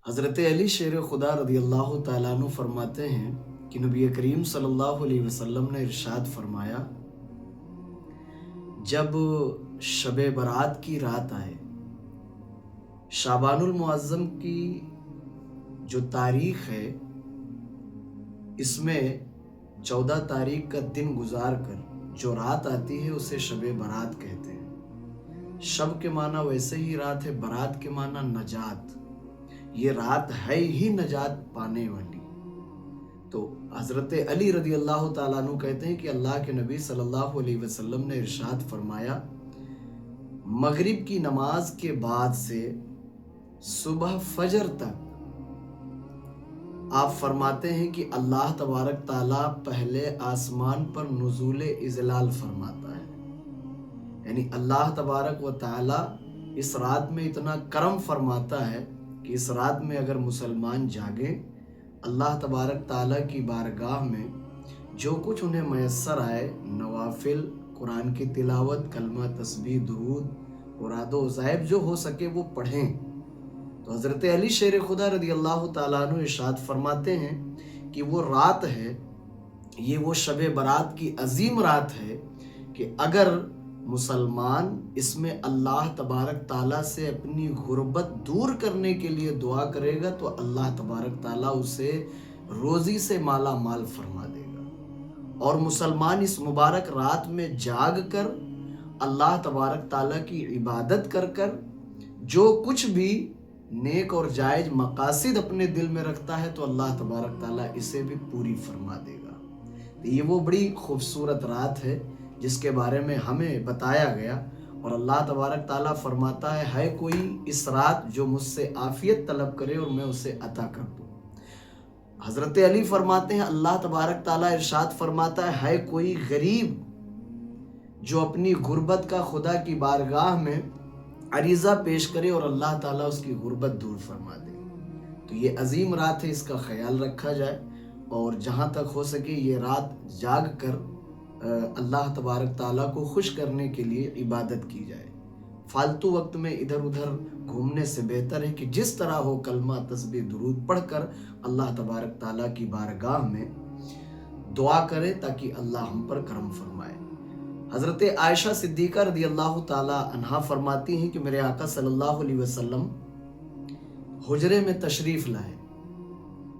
حضرت علی شیر خدا رضی اللہ تعالیٰ عنہ فرماتے ہیں کہ نبی کریم صلی اللہ علیہ وسلم نے ارشاد فرمایا، جب شب برات کی رات آئے، شعبان المعظم کی جو تاریخ ہے اس میں 14 تاریخ کا دن گزار کر جو رات آتی ہے اسے شب برات کہتے ہیں۔ شب کے معنی ویسے ہی رات ہے، برات کے معنی نجات، یہ رات ہے ہی نجات پانے والی۔ تو حضرت علی رضی اللہ تعالیٰ عنہ کہتے ہیں کہ اللہ کے نبی صلی اللہ علیہ وسلم نے ارشاد فرمایا، مغرب کی نماز کے بعد سے صبح فجر تک آپ فرماتے ہیں کہ اللہ تبارک تعالیٰ پہلے آسمان پر نزول اذلال فرماتا ہے، یعنی اللہ تبارک و تعالیٰ اس رات میں اتنا کرم فرماتا ہے کہ اس رات میں اگر مسلمان جاگیں، اللہ تبارک تعالیٰ کی بارگاہ میں جو کچھ انہیں میسر آئے، نوافل، قرآن کی تلاوت، کلمہ، تسبیح، درود، مراد و وظائف جو ہو سکے وہ پڑھیں۔ تو حضرت علی شیر خدا رضی اللہ تعالیٰ عنہ ارشاد فرماتے ہیں کہ وہ رات ہے، یہ وہ شب برات کی عظیم رات ہے کہ اگر مسلمان اس میں اللہ تبارک تعالیٰ سے اپنی غربت دور کرنے کے لیے دعا کرے گا تو اللہ تبارک تعالیٰ اسے روزی سے مالا مال فرما دے گا، اور مسلمان اس مبارک رات میں جاگ کر اللہ تبارک تعالیٰ کی عبادت کر جو کچھ بھی نیک اور جائز مقاصد اپنے دل میں رکھتا ہے تو اللہ تبارک تعالیٰ اسے بھی پوری فرما دے گا۔ یہ وہ بڑی خوبصورت رات ہے جس کے بارے میں ہمیں بتایا گیا، اور اللہ تبارک تعالیٰ فرماتا ہے کوئی اس رات جو مجھ سے عافیت طلب کرے اور میں اسے عطا کر دوں۔ حضرت علی فرماتے ہیں اللہ تبارک تعالیٰ ارشاد فرماتا ہے کوئی غریب جو اپنی غربت کا خدا کی بارگاہ میں عریضہ پیش کرے اور اللہ تعالیٰ اس کی غربت دور فرما دے۔ تو یہ عظیم رات ہے، اس کا خیال رکھا جائے، اور جہاں تک ہو سکے یہ رات جاگ کر اللہ تبارک تعالیٰ کو خوش کرنے کے لیے عبادت کی جائے۔ فالتو وقت میں ادھر ادھر گھومنے سے بہتر ہے کہ جس طرح ہو کلمہ، تسبیح، درود پڑھ کر اللہ تبارک تعالیٰ کی بارگاہ میں دعا کرے تاکہ اللہ ہم پر کرم فرمائے۔ حضرت عائشہ صدیقہ رضی اللہ تعالیٰ عنہا فرماتی ہیں کہ میرے آقا صلی اللہ علیہ وسلم حجرے میں تشریف لائے،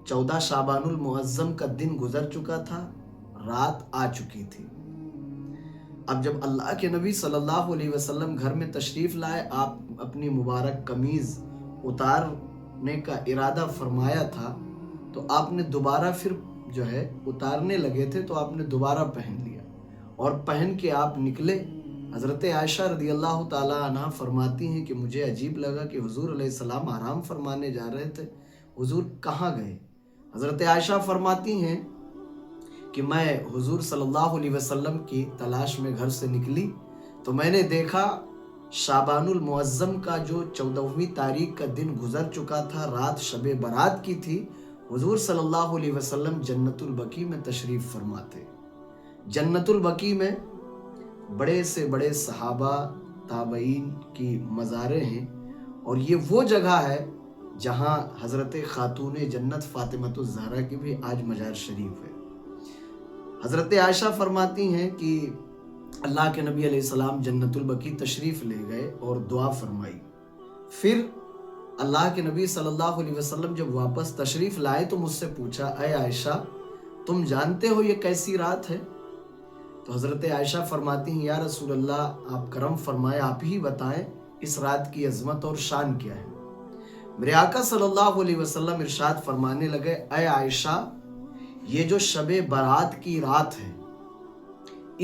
14 شعبان المعظم کا دن گزر چکا تھا، رات آ چکی تھی۔ اب جب اللہ کے نبی صلی اللہ علیہ وسلم گھر میں تشریف لائے، آپ اپنی مبارک قمیض اتارنے کا ارادہ فرمایا تھا، تو آپ نے دوبارہ پھر جو ہے اتارنے لگے تھے تو آپ نے دوبارہ پہن لیا اور پہن کے آپ نکلے۔ حضرت عائشہ رضی اللہ تعالیٰ عنہ فرماتی ہیں کہ مجھے عجیب لگا کہ حضور علیہ السلام آرام فرمانے جا رہے تھے، حضور کہاں گئے؟ حضرت عائشہ فرماتی ہیں کہ میں حضور صلی اللہ علیہ وسلم کی تلاش میں گھر سے نکلی تو میں نے دیکھا شعبان المعظم کا جو 14ویں تاریخ کا دن گزر چکا تھا، رات شب برات کی تھی، حضور صلی اللہ علیہ وسلم جنت البقیع میں تشریف فرماتے۔ جنت البقیع میں بڑے سے بڑے صحابہ تابعین کی مزاریں ہیں، اور یہ وہ جگہ ہے جہاں حضرت خاتون جنت فاطمۃ الزہرا کی بھی آج مزار شریف ہے۔ حضرت عائشہ فرماتی ہیں کہ اللہ کے نبی علیہ السلام جنت البقیع تشریف لے گئے اور دعا فرمائی۔ پھر اللہ کے نبی صلی اللہ علیہ وسلم جب واپس تشریف لائے تو مجھ سے پوچھا، اے عائشہ تم جانتے ہو یہ کیسی رات ہے؟ تو حضرت عائشہ فرماتی ہیں یا رسول اللہ آپ کرم فرمائے، آپ ہی بتائیں اس رات کی عظمت اور شان کیا ہے۔ میرے آقا صلی اللہ علیہ وسلم ارشاد فرمانے لگے، اے عائشہ یہ جو شب برات کی رات ہے،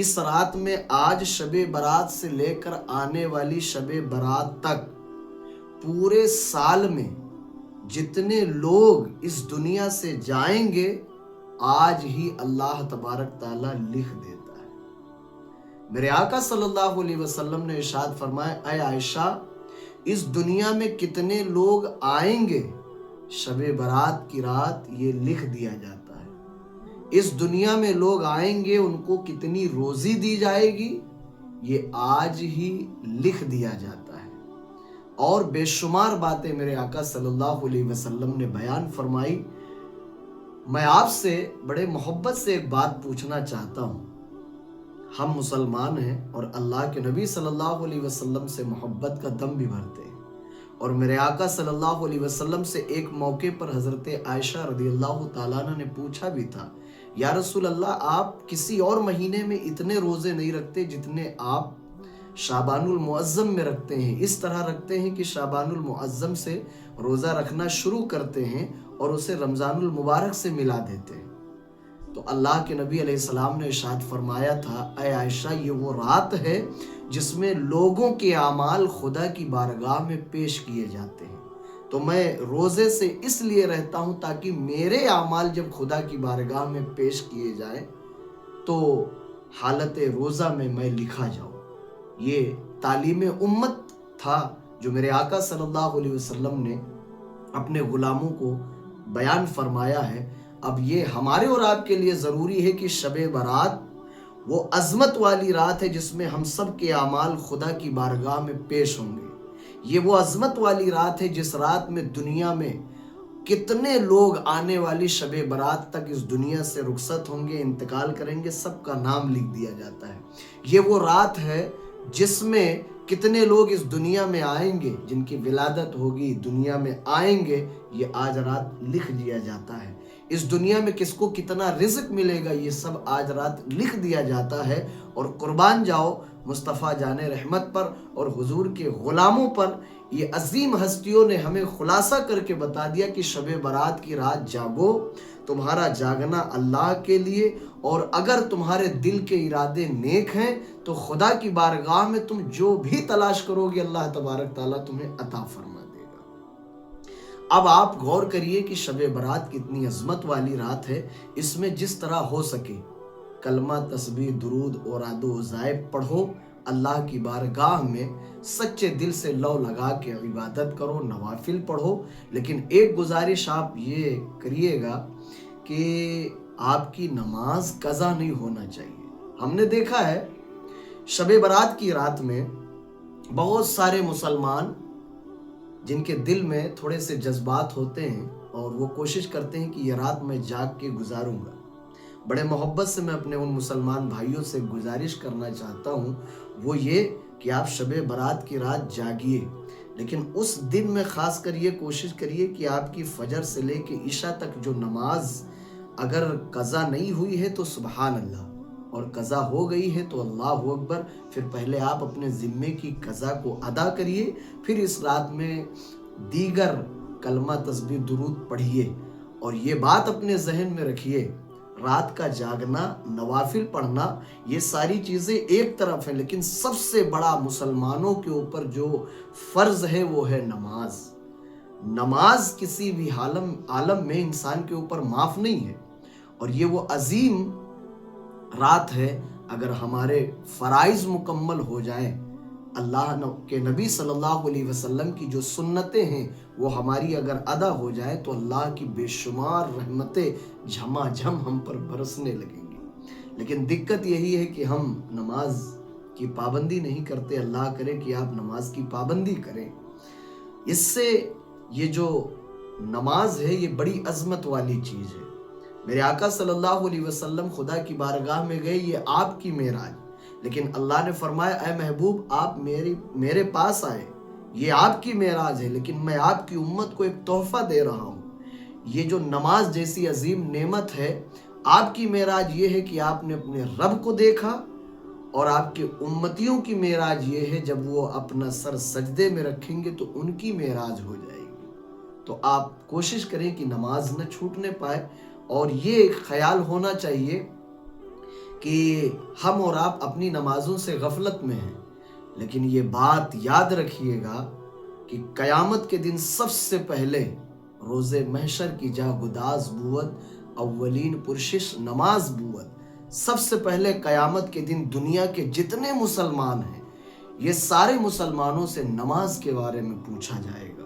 اس رات میں آج شب برات سے لے کر آنے والی شب برات تک پورے سال میں جتنے لوگ اس دنیا سے جائیں گے آج ہی اللہ تبارک تعالیٰ لکھ دیتا ہے۔ میرے آقا صلی اللہ علیہ وسلم نے ارشاد فرمایا، اے عائشہ اس دنیا میں کتنے لوگ آئیں گے شب برات کی رات یہ لکھ دیا جاتا ہے۔ اس دنیا میں لوگ آئیں گے، ان کو کتنی روزی دی جائے گی یہ آج ہی لکھ دیا جاتا ہے، اور بے شمار باتیں میرے آقا صلی اللہ علیہ وسلم نے بیان فرمائی۔ میں آپ سے بڑے محبت سے ایک بات پوچھنا چاہتا ہوں۔ ہم مسلمان ہیں اور اللہ کے نبی صلی اللہ علیہ وسلم سے محبت کا دم بھی بھرتے ہیں، اور میرے آقا صلی اللہ علیہ وسلم سے ایک موقع پر حضرت عائشہ رضی اللہ تعالیٰ عنہ نے پوچھا بھی تھا، یا رسول اللہ، آپ کسی اور مہینے میں اتنے روزے نہیں رکھتے جتنے آپ شعبان المعظم میں رکھتے ہیں۔ اس طرح رکھتے ہیں کہ شعبان المعظم سے روزہ رکھنا شروع کرتے ہیں اور اسے رمضان المبارک سے ملا دیتے ہیں۔ تو اللہ کے نبی علیہ السلام نے ارشاد فرمایا تھا، اے عائشہ، یہ وہ رات ہے جس میں لوگوں کے اعمال خدا کی بارگاہ میں پیش کیے جاتے ہیں، تو میں روزے سے اس لیے رہتا ہوں تاکہ میرے اعمال جب خدا کی بارگاہ میں پیش کیے جائیں تو حالت روزہ میں لکھا جاؤں۔ یہ تعلیم امت تھا جو میرے آقا صلی اللہ علیہ وسلم نے اپنے غلاموں کو بیان فرمایا ہے۔ اب یہ ہمارے اور آپ کے لیے ضروری ہے کہ شب برات وہ عظمت والی رات ہے جس میں ہم سب کے اعمال خدا کی بارگاہ میں پیش ہوں گے۔ یہ وہ عظمت والی رات ہے جس رات میں دنیا میں کتنے لوگ آنے والی شب برات تک اس دنیا سے رخصت ہوں گے، انتقال کریں گے، سب کا نام لکھ دیا جاتا ہے۔ یہ وہ رات ہے جس میں کتنے لوگ اس دنیا میں آئیں گے، جن کی ولادت ہوگی، دنیا میں آئیں گے، یہ آج رات لکھ دیا جاتا ہے۔ اس دنیا میں کس کو کتنا رزق ملے گا، یہ سب آج رات لکھ دیا جاتا ہے۔ اور قربان جاؤ مصطفیٰ جان رحمت پر اور حضور کے غلاموں پر، یہ عظیم ہستیوں نے ہمیں خلاصہ کر کے بتا دیا کہ شب برات کی رات جاگو، تمہارا جاگنا اللہ کے لیے، اور اگر تمہارے دل کے ارادے نیک ہیں تو خدا کی بارگاہ میں تم جو بھی تلاش کرو گے اللہ تبارک تعالیٰ تمہیں عطا فرما دے گا۔ اب آپ غور کریے کہ شب برات کتنی عظمت والی رات ہے۔ اس میں جس طرح ہو سکے کلمہ، تسبیح، درود اور اعد و عزائب پڑھو، اللہ کی بارگاہ میں سچے دل سے لو لگا کے عبادت کرو، نوافل پڑھو۔ لیکن ایک گزارش آپ یہ کریے گا کہ آپ کی نماز قضا نہیں ہونا چاہیے۔ ہم نے دیکھا ہے شب برات کی رات میں بہت سارے مسلمان جن کے دل میں تھوڑے سے جذبات ہوتے ہیں اور وہ کوشش کرتے ہیں کہ یہ رات میں جاگ کے گزاروں گا۔ بڑے محبت سے میں اپنے ان مسلمان بھائیوں سے گزارش کرنا چاہتا ہوں، وہ یہ کہ آپ شب برات کی رات جاگیے، لیکن اس دن میں خاص کر یہ کوشش کریے کہ آپ کی فجر سے لے کے عشاء تک جو نماز اگر قضا نہیں ہوئی ہے تو سبحان اللہ، اور قضا ہو گئی ہے تو اللہ اکبر، پھر پہلے آپ اپنے ذمے کی قضا کو ادا کریے، پھر اس رات میں دیگر کلمہ، تسبیح، درود پڑھیے۔ اور یہ بات اپنے ذہن میں رکھیے، رات کا جاگنا، نوافل پڑھنا، یہ ساری چیزیں ایک طرف ہیں، لیکن سب سے بڑا مسلمانوں کے اوپر جو فرض ہے وہ ہے نماز۔ نماز کسی بھی عالم میں انسان کے اوپر معاف نہیں ہے، اور یہ وہ عظیم رات ہے اگر ہمارے فرائض مکمل ہو جائیں، اللہ کے نبی صلی اللہ علیہ وسلم کی جو سنتیں ہیں وہ ہماری اگر ادا ہو جائے تو اللہ کی بے شمار رحمتیں جھما جھم ہم پر برسنے لگیں گی۔ لیکن دقت یہی ہے کہ ہم نماز کی پابندی نہیں کرتے۔ اللہ کرے کہ آپ نماز کی پابندی کریں۔ اس سے یہ جو نماز ہے یہ بڑی عظمت والی چیز ہے۔ میرے آقا صلی اللہ علیہ وسلم خدا کی بارگاہ میں گئے، یہ آپ کی معراج، لیکن اللہ نے فرمایا اے محبوب آپ میرے پاس آئے، یہ آپ کی معراج ہے، لیکن میں آپ کی امت کو ایک تحفہ دے رہا ہوں۔ یہ جو نماز جیسی عظیم نعمت ہے، آپ کی معراج یہ ہے کہ آپ نے اپنے رب کو دیکھا، اور آپ کے امتیوں کی معراج یہ ہے جب وہ اپنا سر سجدے میں رکھیں گے تو ان کی معراج ہو جائے گی۔ تو آپ کوشش کریں کہ نماز نہ چھوٹنے پائے، اور یہ خیال ہونا چاہیے کہ ہم اور آپ اپنی نمازوں سے غفلت میں ہیں، لیکن یہ بات یاد رکھیے گا کہ قیامت کے دن سب سے پہلے روز محشر کی جا گداز بود، اولین پرشش نماز بود۔ سب سے پہلے قیامت کے دن دنیا کے جتنے مسلمان ہیں یہ سارے مسلمانوں سے نماز کے بارے میں پوچھا جائے گا۔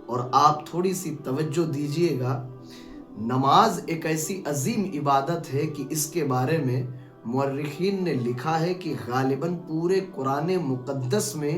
اور آپ تھوڑی سی توجہ دیجئے گا، نماز ایک ایسی عظیم عبادت ہے کہ اس کے بارے میں مورخین نے لکھا ہے کہ غالباً پورے قرآن مقدس میں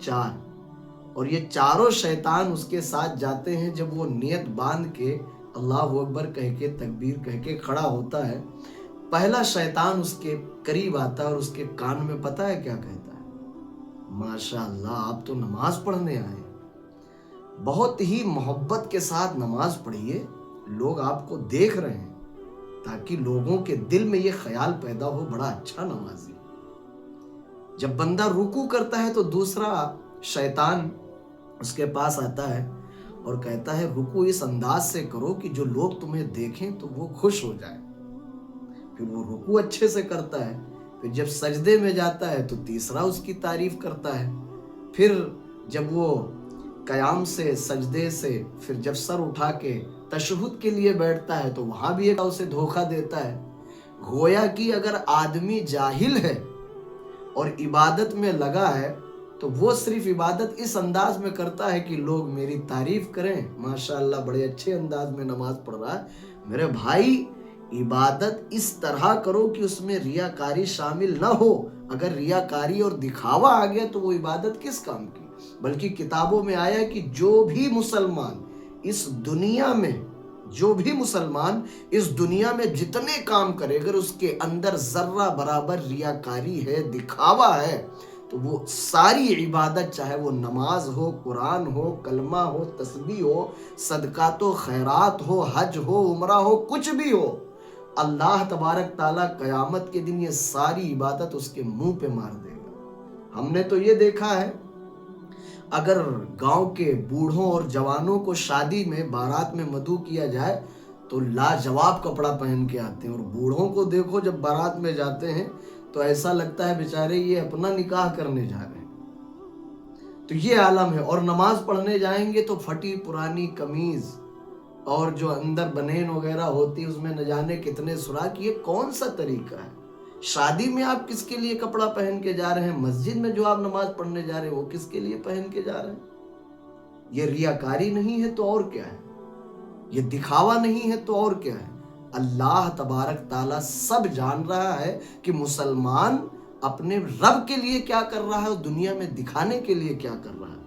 4। اور یہ چاروں شیطان اس کے ساتھ جاتے ہیں. جب وہ نیت باندھ کے اللہ اکبر کہہ کے تکبیر کہہ کے کھڑا ہوتا ہے، پہلا شیطان اس کے قریب آتا ہے اور اس کے کان میں پتہ ہے کیا کہتا ہے؟ ماشاءاللہ، آپ تو نماز پڑھنے آئے. بہت ہی محبت کے ساتھ نماز پڑھیے، لوگ آپ کو دیکھ رہے ہیں، تاکہ لوگوں کے دل میں یہ خیال پیدا ہو بڑا اچھا نمازی. جب بندہ رکوع کرتا ہے تو دوسرا شیطان اس کے پاس آتا ہے اور کہتا ہے رکوع اس انداز سے کرو کہ جو لوگ تمہیں دیکھیں تو وہ خوش ہو جائیں. پھر وہ رکوع اچھے سے کرتا ہے. پھر جب سجدے میں جاتا ہے تو تیسرا اس کی تعریف کرتا ہے. پھر جب وہ قیام سے سجدے سے پھر جب سر اٹھا کے تشہد کے لیے بیٹھتا ہے تو وہاں بھی ایک اسے دھوکہ دیتا ہے. گویا کہ اگر آدمی جاہل ہے اور عبادت میں لگا ہے تو وہ صرف عبادت اس انداز میں کرتا ہے کہ لوگ میری تعریف کریں، ماشاءاللہ بڑے اچھے انداز میں نماز پڑھ رہا ہے. میرے بھائی، عبادت اس طرح کرو کہ اس میں ریاکاری شامل نہ ہو. اگر ریاکاری اور دکھاوا آ گیا تو وہ عبادت کس کام کی؟ بلکہ کتابوں میں آیا کہ جو بھی مسلمان اس دنیا میں جتنے کام کرے، اگر اس کے اندر ذرہ برابر ریاکاری ہے، دکھاوا ہے، تو وہ ساری عبادت، چاہے وہ نماز ہو، قرآن ہو، کلمہ ہو، تسبیح ہو، صدقات و خیرات ہو، حج ہو، عمرہ ہو، کچھ بھی ہو، اللہ تبارک تعالیٰ قیامت کے دن یہ ساری عبادت اس کے منہ پہ مار دے گا. ہم نے تو یہ دیکھا ہے، اگر گاؤں کے بوڑھوں اور جوانوں کو شادی میں بارات میں مدعو کیا جائے تو لاجواب کپڑا پہن کے آتے ہیں، اور بوڑھوں کو دیکھو جب بارات میں جاتے ہیں تو ایسا لگتا ہے بیچارے یہ اپنا نکاح کرنے جا رہے ہیں. تو یہ عالم ہے. اور نماز پڑھنے جائیں گے تو پھٹی پرانی قمیض اور جو اندر بنین وغیرہ ہوتی اس میں نہ جانے کتنے سوراخ. یہ کون سا طریقہ ہے؟ شادی میں آپ کس کے لیے کپڑا پہن کے جا رہے ہیں؟ مسجد میں جو آپ نماز پڑھنے جا رہے ہیں وہ کس کے لیے پہن کے جا رہے ہیں؟ یہ ریاکاری نہیں ہے تو اور کیا ہے؟ یہ دکھاوا نہیں ہے تو اور کیا ہے؟ اللہ تبارک تعالیٰ سب جان رہا ہے کہ مسلمان اپنے رب کے لیے کیا کر رہا ہے اور دنیا میں دکھانے کے لیے کیا کر رہا ہے.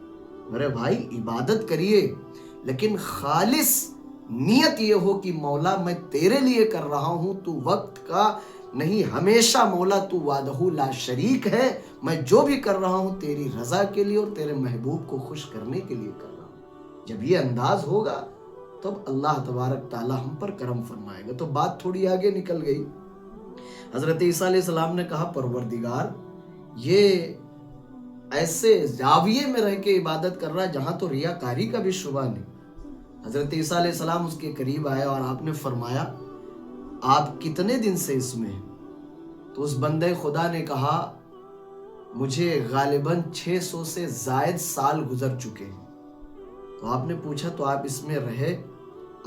میرے بھائی، عبادت کریے لیکن خالص نیت یہ ہو کہ مولا میں تیرے لیے کر رہا ہوں، تو وقت کا نہیں، ہمیشہ مولا تو وحدہ لا شریک ہے، میں جو بھی کر رہا ہوں تیری رضا کے لیے اور تیرے محبوب کو خوش کرنے کے لیے کر رہا ہوں. جب یہ انداز ہوگا تب اللہ تبارک تعالیٰ ہم پر کرم فرمائے گا. تو بات تھوڑی آگے نکل گئی. حضرت عیسیٰ علیہ السلام نے کہا پروردگار، یہ ایسے زاویے میں رہ کے عبادت کر رہا ہے جہاں تو ریاکاری کا بھی شبہ نہیں. حضرت عیسیٰ علیہ السلام اس کے قریب آئے اور آپ نے فرمایا آپ کتنے دن سے اس میں ہیں؟ تو اس بندے خدا نے کہا مجھے غالباً 600 سے زائد سال گزر چکے ہیں. تو آپ نے پوچھا تو آپ اس میں رہے،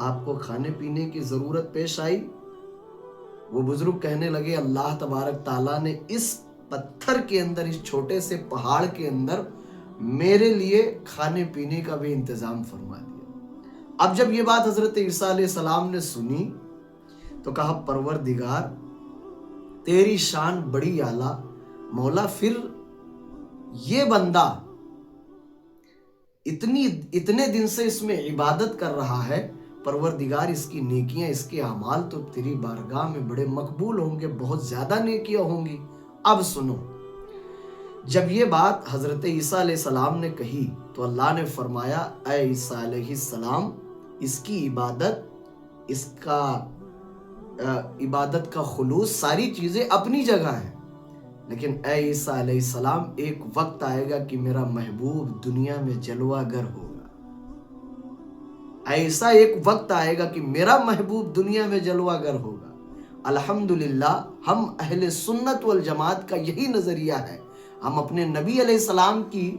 آپ کو کھانے پینے کی ضرورت پیش آئی؟ وہ بزرگ کہنے لگے اللہ تبارک تعالیٰ نے اس پتھر کے اندر، اس چھوٹے سے پہاڑ کے اندر میرے لیے کھانے پینے کا بھی انتظام فرما دیا. اب جب یہ بات حضرت عیسیٰ علیہ السلام نے سنی تو کہا پروردگار تیری شان بڑی اعلیٰ، مولا پھر یہ بندہ اتنے دن سے اس میں عبادت کر رہا ہے، پروردگار اس کی نیکیاں، اس کے اعمال تو تیری بارگاہ میں بڑے مقبول ہوں گے، بہت زیادہ نیکیاں ہوں گی. اب سنو، جب یہ بات حضرت عیسیٰ علیہ السلام نے کہی تو اللہ نے فرمایا اے عیسیٰ علیہ السلام، اس کی عبادت کا خلوص، ساری چیزیں اپنی جگہ ہیں، لیکن اے عیسیٰ علیہ السلام ایک وقت آئے گا کہ میرا محبوب دنیا میں جلوہ گر ہوگا. ایسا ایک وقت آئے گا کہ میرا محبوب دنیا میں جلوہ گر ہوگا. الحمدللہ ہم اہل سنت والجماعت کا یہی نظریہ ہے. ہم اپنے نبی علیہ السلام کی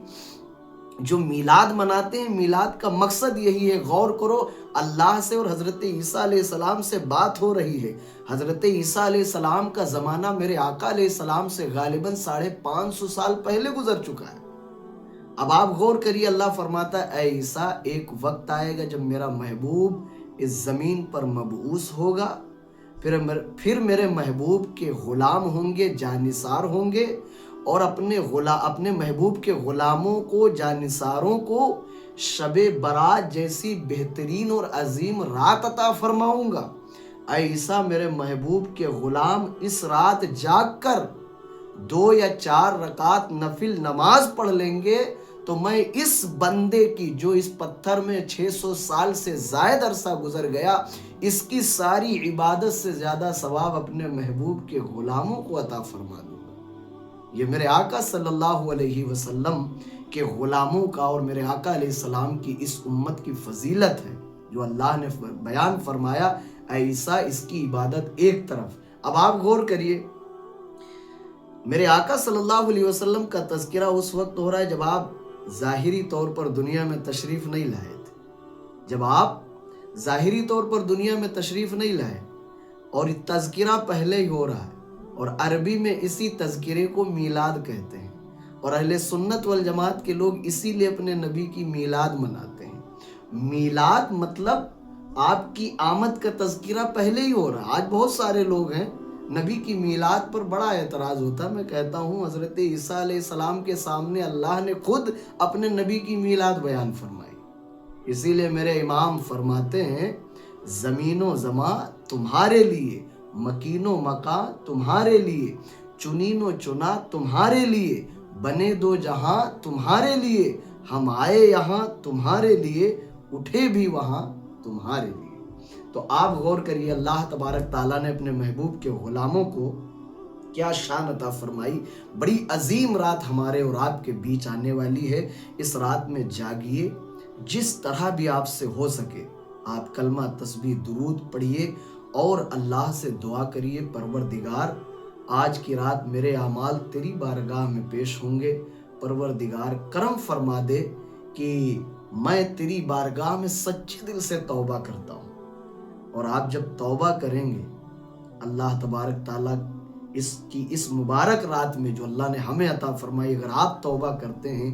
جو میلاد مناتے ہیں، میلاد کا مقصد یہی ہے. غور کرو، اللہ سے اور حضرت عیسیٰ علیہ السلام سے بات ہو رہی ہے. حضرت عیسیٰ علیہ السلام کا زمانہ میرے آقا علیہ السلام سے غالباً 550 سال پہلے گزر چکا ہے. اب آپ غور کریے، اللہ فرماتا ہے اے عیسیٰ ایک وقت آئے گا جب میرا محبوب اس زمین پر مبعوث ہوگا، پھر میرے محبوب کے غلام ہوں گے، جانثار ہوں گے، اور اپنے محبوب کے غلاموں کو، جانثاروں کو شب برات جیسی بہترین اور عظیم رات عطا فرماؤں گا۔ اے عیسیٰ، میرے محبوب کے غلام اس رات جاگ کر 2 یا 4 رکعت نفل نماز پڑھ لیں گے تو میں اس بندے کی، جو اس پتھر میں 600 سال سے زائد عرصہ گزر گیا، اس کی ساری عبادت سے زیادہ ثواب اپنے محبوب کے غلاموں کو عطا فرما دوں گا۔ یہ میرے آقا صلی اللہ علیہ وسلم کے غلاموں کا اور میرے آقا علیہ السلام کی اس امت کی فضیلت ہے جو اللہ نے بیان فرمایا۔ اے عیسیٰ، اس کی عبادت ایک طرف۔ اب آپ غور کریے، میرے آقا صلی اللہ علیہ وسلم کا تذکرہ اس وقت ہو رہا ہے جب آپ ظاہری طور پر دنیا میں تشریف نہیں لائے تھے، جب آپ ظاہری طور پر دنیا میں تشریف نہیں لائے، اور تذکرہ پہلے ہی ہو رہا ہے، اور عربی میں اسی تذکرے کو میلاد کہتے ہیں، اور اہل سنت والجماعت کے لوگ اسی لیے اپنے نبی کی میلاد مناتے ہیں۔ میلاد مطلب آپ کی آمد کا تذکرہ پہلے ہی ہو رہا ہے۔ آج بہت سارے لوگ ہیں، نبی کی میلاد پر بڑا اعتراض ہوتا ہے۔ میں کہتا ہوں حضرت عیسیٰ علیہ السلام کے سامنے اللہ نے خود اپنے نبی کی میلاد بیان فرمائی۔ اسی لیے میرے امام فرماتے ہیں، زمین و زماں تمہارے لیے، مکین و مکان تمہارے لیے، چنین و چنا تمہارے لیے، بنے دو جہاں تمہارے لیے، ہم آئے یہاں تمہارے لیے، اٹھے بھی وہاں تمہارے لیے۔ تو آپ غور کریے، اللہ تبارک تعالیٰ نے اپنے محبوب کے غلاموں کو کیا شان عطا فرمائی۔ بڑی عظیم رات ہمارے اور آپ کے بیچ آنے والی ہے۔ اس رات میں جاگیے، جس طرح بھی آپ سے ہو سکے آپ کلمہ تسبیح درود پڑھیے اور اللہ سے دعا کریے، پروردگار آج کی رات میرے اعمال تیری بارگاہ میں پیش ہوں گے، پروردگار کرم فرما دے کہ میں تیری بارگاہ میں سچے دل سے توبہ کرتا ہوں۔ اور آپ جب توبہ کریں گے، اللہ تبارک تعالیٰ اس مبارک رات میں جو اللہ نے ہمیں عطا فرمائی، اگر آپ توبہ کرتے ہیں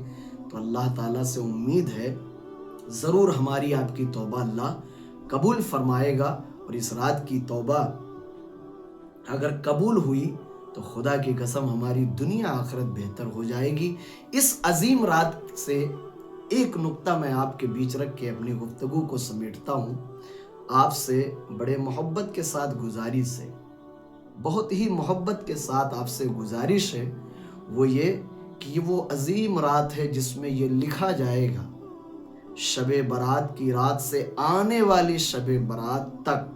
تو اللہ تعالیٰ سے امید ہے ضرور ہماری آپ کی توبہ اللہ قبول فرمائے گا۔ اور اس رات کی توبہ اگر قبول ہوئی تو خدا کی قسم ہماری دنیا آخرت بہتر ہو جائے گی۔ اس عظیم رات سے ایک نقطہ میں آپ کے بیچ رکھ کے اپنی گفتگو کو سمیٹتا ہوں۔ آپ سے بڑے محبت کے ساتھ گزارش ہے، بہت ہی محبت کے ساتھ آپ سے گزارش ہے، وہ یہ کہ یہ وہ عظیم رات ہے جس میں یہ لکھا جائے گا شب برات کی رات سے آنے والی شب برات تک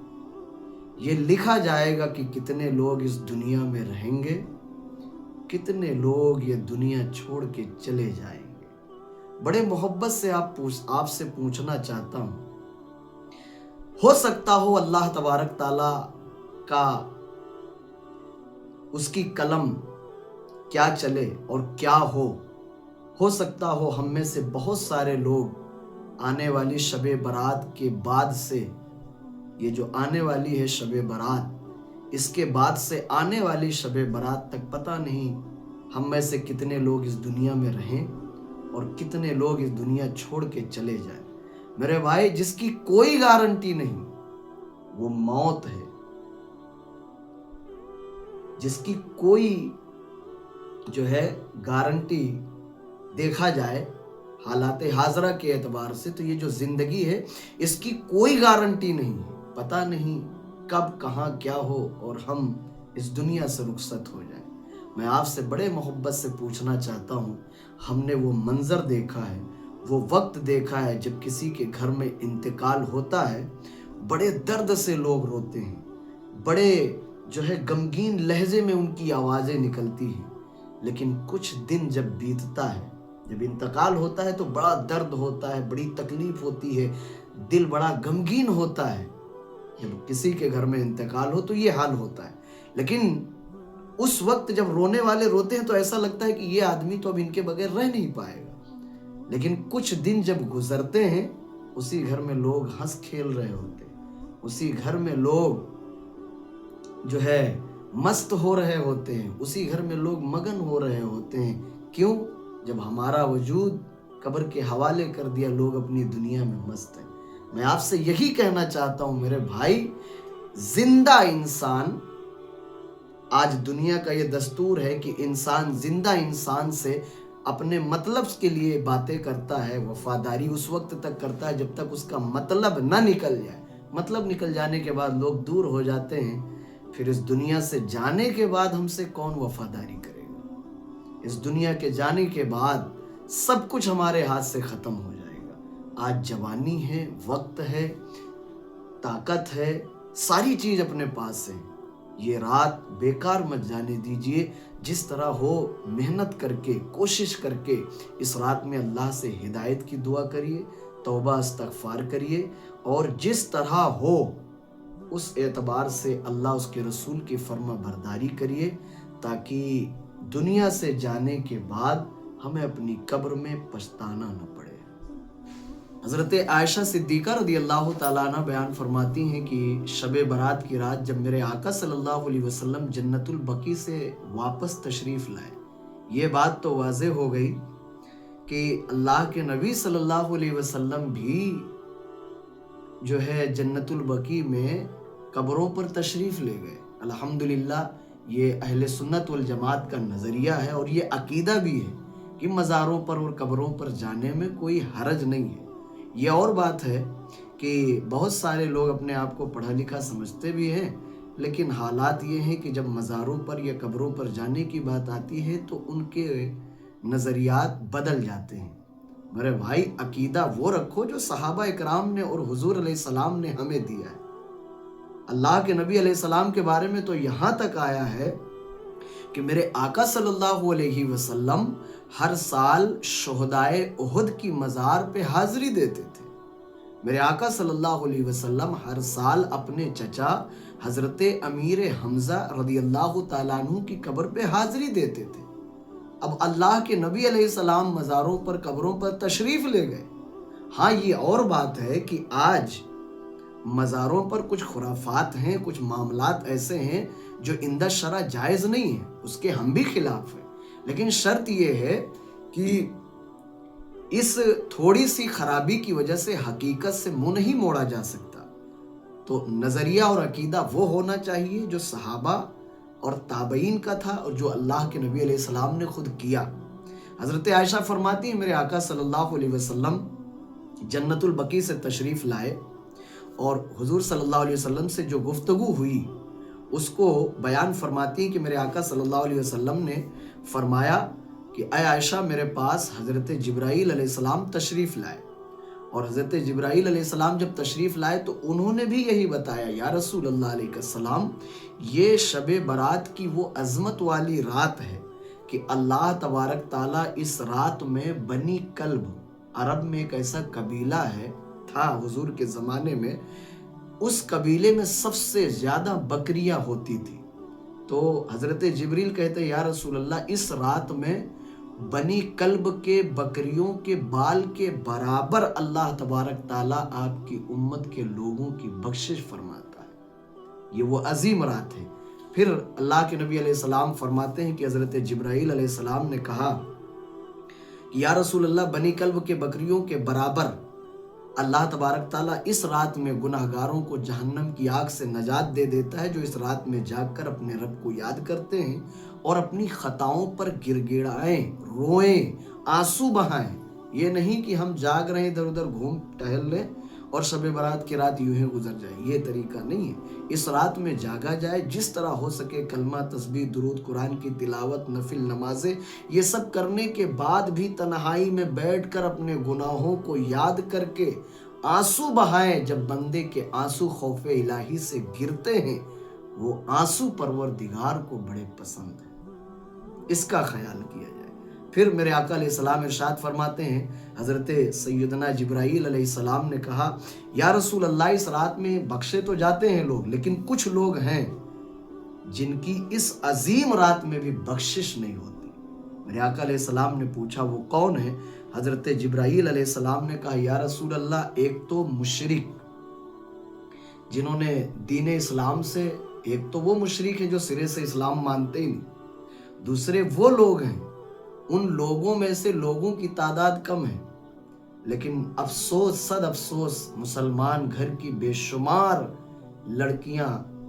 یہ لکھا جائے گا کہ کتنے لوگ اس دنیا میں رہیں گے، کتنے لوگ یہ دنیا چھوڑ کے چلے جائیں گے۔ بڑے محبت سے آپ سے پوچھنا چاہتا ہوں، ہو سکتا ہو اللہ تبارک تعالیٰ کا اس کی قلم کیا چلے اور کیا ہو سکتا ہو ہم میں سے بہت سارے لوگ آنے والی شب برات کے بعد سے، یہ جو آنے والی ہے شب برات، اس کے بعد سے آنے والی شب برات تک پتہ نہیں ہم میں سے کتنے لوگ اس دنیا میں رہیں اور کتنے لوگ اس دنیا چھوڑ کے چلے جائیں۔ میرے بھائی، جس کی کوئی گارنٹی نہیں وہ موت ہے، جس کی کوئی جو ہے گارنٹی دیکھا جائے حالات حاضرہ کے اعتبار سے تو یہ جو زندگی ہے اس کی کوئی گارنٹی نہیں ہے، پتہ نہیں کب کہاں کیا ہو اور ہم اس دنیا سے رخصت ہو جائیں۔ میں آپ سے بڑے محبت سے پوچھنا چاہتا ہوں، ہم نے وہ منظر دیکھا ہے، وہ وقت دیکھا ہے جب کسی کے گھر میں انتقال ہوتا ہے، بڑے درد سے لوگ روتے ہیں، بڑے جو ہے غمگین لہجے میں ان کی آوازیں نکلتی ہیں، لیکن کچھ دن جب بیتتا ہے، جب انتقال ہوتا ہے تو بڑا درد ہوتا ہے، بڑی تکلیف ہوتی ہے، دل بڑا غمگین ہوتا ہے۔ جب کسی کے گھر میں انتقال ہو تو یہ حال ہوتا ہے، لیکن اس وقت جب رونے والے روتے ہیں تو ایسا لگتا ہے کہ یہ آدمی تو اب ان کے بغیر رہ نہیں پائے گا، لیکن کچھ دن جب گزرتے ہیں اسی گھر میں لوگ ہنس کھیل رہے ہوتے ہیں، اسی گھر میں لوگ جو ہے مست ہو رہے ہوتے ہیں، اسی گھر میں لوگ مگن ہو رہے ہوتے ہیں۔ کیوں؟ جب ہمارا وجود قبر کے حوالے کر دیا، لوگ اپنی دنیا میں مست ہیں۔ میں آپ سے یہی کہنا چاہتا ہوں میرے بھائی، زندہ انسان آج دنیا کا یہ دستور ہے کہ انسان زندہ انسان سے اپنے مطلب کے لیے باتیں کرتا ہے، وفاداری اس وقت تک کرتا ہے جب تک اس کا مطلب نہ نکل جائے۔ مطلب نکل جانے کے بعد لوگ دور ہو جاتے ہیں، پھر اس دنیا سے جانے کے بعد ہم سے کون وفاداری کرے گا؟ اس دنیا کے جانے کے بعد سب کچھ ہمارے ہاتھ سے ختم ہو جائے گا۔ آج جوانی ہے، وقت ہے، طاقت ہے، ساری چیز اپنے پاس ہے۔ یہ رات بیکار مت جانے دیجئے۔ جس طرح ہو محنت کر کے، کوشش کر کے اس رات میں اللہ سے ہدایت کی دعا کریے، توبہ استغفار کریے، اور جس طرح ہو اس اعتبار سے اللہ اس کے رسول کی فرما برداری کریے، تاکہ دنیا سے جانے کے بعد ہمیں اپنی قبر میں پچھتانا نہ پڑے۔ حضرت عائشہ صدیقہ رضی اللہ تعالیٰ عنہ بیان فرماتی ہیں کہ شب برات کی رات جب میرے آقا صلی اللہ علیہ وسلم جنت البقیع سے واپس تشریف لائے، یہ بات تو واضح ہو گئی کہ اللہ کے نبی صلی اللہ علیہ وسلم بھی جو ہے جنت البقیع میں قبروں پر تشریف لے گئے۔ الحمدللہ یہ اہل سنت والجماعت کا نظریہ ہے، اور یہ عقیدہ بھی ہے کہ مزاروں پر اور قبروں پر جانے میں کوئی حرج نہیں ہے۔ یہ اور بات ہے کہ بہت سارے لوگ اپنے آپ کو پڑھا لکھا سمجھتے بھی ہیں، لیکن حالات یہ ہیں کہ جب مزاروں پر یا قبروں پر جانے کی بات آتی ہے تو ان کے نظریات بدل جاتے ہیں۔ میرے بھائی، عقیدہ وہ رکھو جو صحابہ اکرام نے اور حضور علیہ السلام نے ہمیں دیا ہے۔ اللہ کے نبی علیہ السلام کے بارے میں تو یہاں تک آیا ہے کہ میرے آقا صلی اللہ علیہ وسلم ہر سال شہدائے احد کی مزار پہ حاضری دیتے تھے۔ میرے آقا صلی اللہ علیہ وسلم ہر سال اپنے چچا حضرت امیر حمزہ رضی اللہ تعالیٰ عنہ کی قبر پہ حاضری دیتے تھے۔ اب اللہ کے نبی علیہ السلام مزاروں پر، قبروں پر تشریف لے گئے۔ ہاں، یہ اور بات ہے کہ آج مزاروں پر کچھ خرافات ہیں، کچھ معاملات ایسے ہیں جو عند شرع جائز نہیں ہیں، اس کے ہم بھی خلاف ہیں، لیکن شرط یہ ہے کہ اس تھوڑی سی خرابی کی وجہ سے حقیقت سے منہ نہیں موڑا جا سکتا۔ تو نظریہ اور عقیدہ وہ ہونا چاہیے جو صحابہ اور تابعین کا تھا، اور جو اللہ کے نبی علیہ السلام نے خود کیا۔ حضرت عائشہ فرماتی ہیں میرے آقا صلی اللہ علیہ وسلم جنت البقیع سے تشریف لائے، اور حضور صلی اللہ علیہ وسلم سے جو گفتگو ہوئی اس کو بیان فرماتی ہیں کہ میرے آقا صلی اللہ علیہ وسلم نے فرمایا کہ اے عائشہ، میرے پاس حضرت جبرائیل علیہ السلام تشریف لائے، اور حضرت جبرائیل علیہ السلام جب تشریف لائے تو انہوں نے بھی یہی بتایا، یا رسول اللہ علیہ السلام، یہ شب برات کی وہ عظمت والی رات ہے کہ اللہ تبارک تعالیٰ اس رات میں بنی کلب، عرب میں ایک ایسا قبیلہ تھا حضور کے زمانے میں، اس قبیلے میں سب سے زیادہ بکریاں ہوتی تھی۔ تو حضرت جبریل کہتے یا رسول اللہ، اس رات میں بنی کلب کے بکریوں کے بال کے برابر اللہ تبارک تعالیٰ آپ کی امت کے لوگوں کی بخشش فرماتا ہے۔ یہ وہ عظیم رات ہے۔ پھر اللہ کے نبی علیہ السلام فرماتے ہیں کہ حضرت جبرائیل علیہ السلام نے کہا کہ یا رسول اللہ، بنی کلب کے بکریوں کے برابر اللہ تبارک تعالیٰ اس رات میں گناہگاروں کو جہنم کی آگ سے نجات دے دیتا ہے، جو اس رات میں جاگ کر اپنے رب کو یاد کرتے ہیں اور اپنی خطاؤں پر گر گڑائیں، روئیں، آنسو بہائیں۔ یہ نہیں کہ ہم جاگ رہے ادھر ادھر گھوم ٹہل لیں اور شب برات کی رات یوں ہی گزر جائے، یہ طریقہ نہیں ہے۔ اس رات میں جاگا جائے، جس طرح ہو سکے کلمہ، تسبیح، درود، قرآن کی تلاوت، نفل نمازیں، یہ سب کرنے کے بعد بھی تنہائی میں بیٹھ کر اپنے گناہوں کو یاد کر کے آنسو بہائیں۔ جب بندے کے آنسو خوف الہی سے گرتے ہیں، وہ آنسو پروردگار کو بڑے پسند ہیں، اس کا خیال کیا جائے۔ پھر میرے آقا علیہ السلام ارشاد فرماتے ہیں، حضرت سیدنا جبرائیل علیہ السلام نے کہا یا رسول اللہ، اس رات میں بخشے تو جاتے ہیں لوگ، لیکن کچھ لوگ ہیں جن کی اس عظیم رات میں بھی بخشش نہیں ہوتی۔ میرے آقا علیہ السلام نے پوچھا وہ کون ہے؟ حضرت جبرائیل علیہ السلام نے کہا یا رسول اللہ، ایک تو مشرک جنہوں نے دین اسلام سے، ایک تو وہ مشرک ہیں جو سرے سے اسلام مانتے ہی نہیں، دوسرے وہ لوگ ہیں، ان لوگوں میں سے لوگوں کی تعداد کم ہے، لیکن افسوس، صد افسوس، مسلمان گھر کی بے شمار لڑکیاں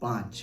5: